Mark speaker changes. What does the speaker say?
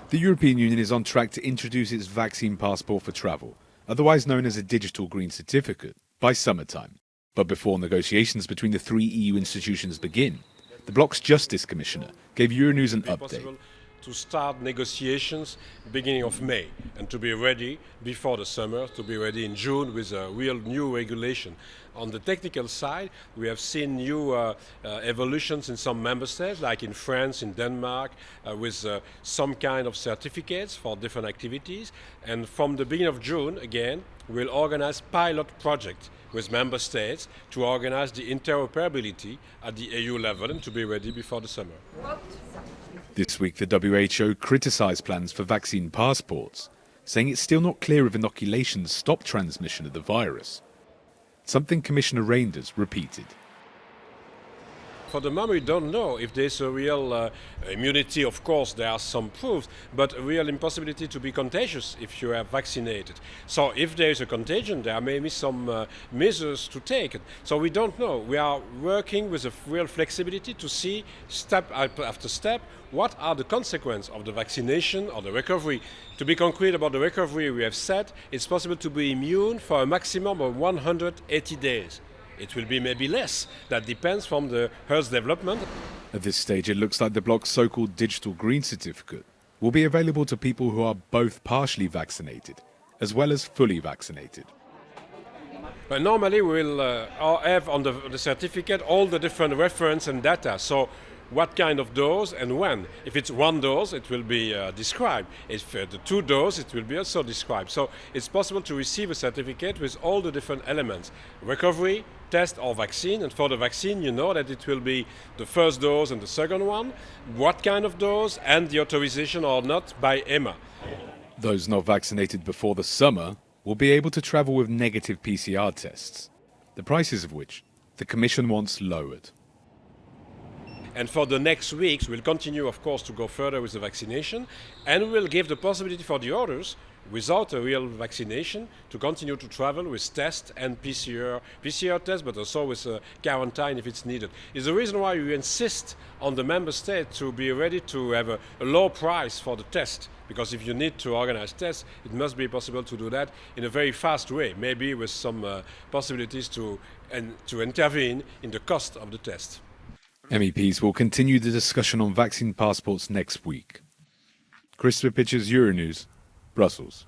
Speaker 1: The European Union is on track to introduce its vaccine passport for travel, otherwise known as a digital green certificate, by summertime. But before negotiations between the three EU institutions begin, the bloc's Justice Commissioner gave Euronews an update.
Speaker 2: To start negotiations beginning of May and to be ready before the summer, to be ready in June with a real new regulation. On the technical side, we have seen new evolutions in some member states, like in France, in Denmark, with some kind of certificates for different activities. And from the beginning of June, again, we'll organize pilot projects with member states to organize the interoperability at the EU level and to be ready before the summer.
Speaker 1: This week, the WHO criticised plans for vaccine passports, saying it's still not clear if inoculations stop transmission of the virus, something Commissioner Reinders repeated.
Speaker 2: For the moment, we don't know if there's a real immunity. Of course, there are some proofs, but a real impossibility to be contagious if you are vaccinated. So if there is a contagion, there may be some measures to take. So we don't know. We are working with a real flexibility to see step after step what are the consequences of the vaccination or the recovery. To be concrete about the recovery, we have said it's possible to be immune for a maximum of 180 days. It will be maybe less. That depends from the health development.
Speaker 1: At this stage, it looks like the bloc's so-called digital green certificate will be available to people who are both partially vaccinated as well as fully vaccinated.
Speaker 2: But normally we will have on the certificate all the different reference and data. So what kind of dose and when. If it's one dose, it will be described. If the two doses, it will be also described. So it's possible to receive a certificate with all the different elements. Recovery, test or vaccine. And for the vaccine, you know that it will be the first dose and the second one, what kind of dose, and the authorization or not by EMA.
Speaker 1: Those not vaccinated before the summer will be able to travel with negative PCR tests, the prices of which the Commission wants lowered.
Speaker 2: And for the next weeks, we'll continue, of course, to go further with the vaccination, and we'll give the possibility for the others, without a real vaccination, to continue to travel with test and PCR test, but also with quarantine if it's needed. It's the reason why we insist on the member state to be ready to have a low price for the test, because if you need to organize tests, it must be possible to do that in a very fast way, maybe with some possibilities to intervene in the cost of the test.
Speaker 1: MEPs will continue the discussion on vaccine passports next week. Christopher Pitchers, Euronews, Brussels.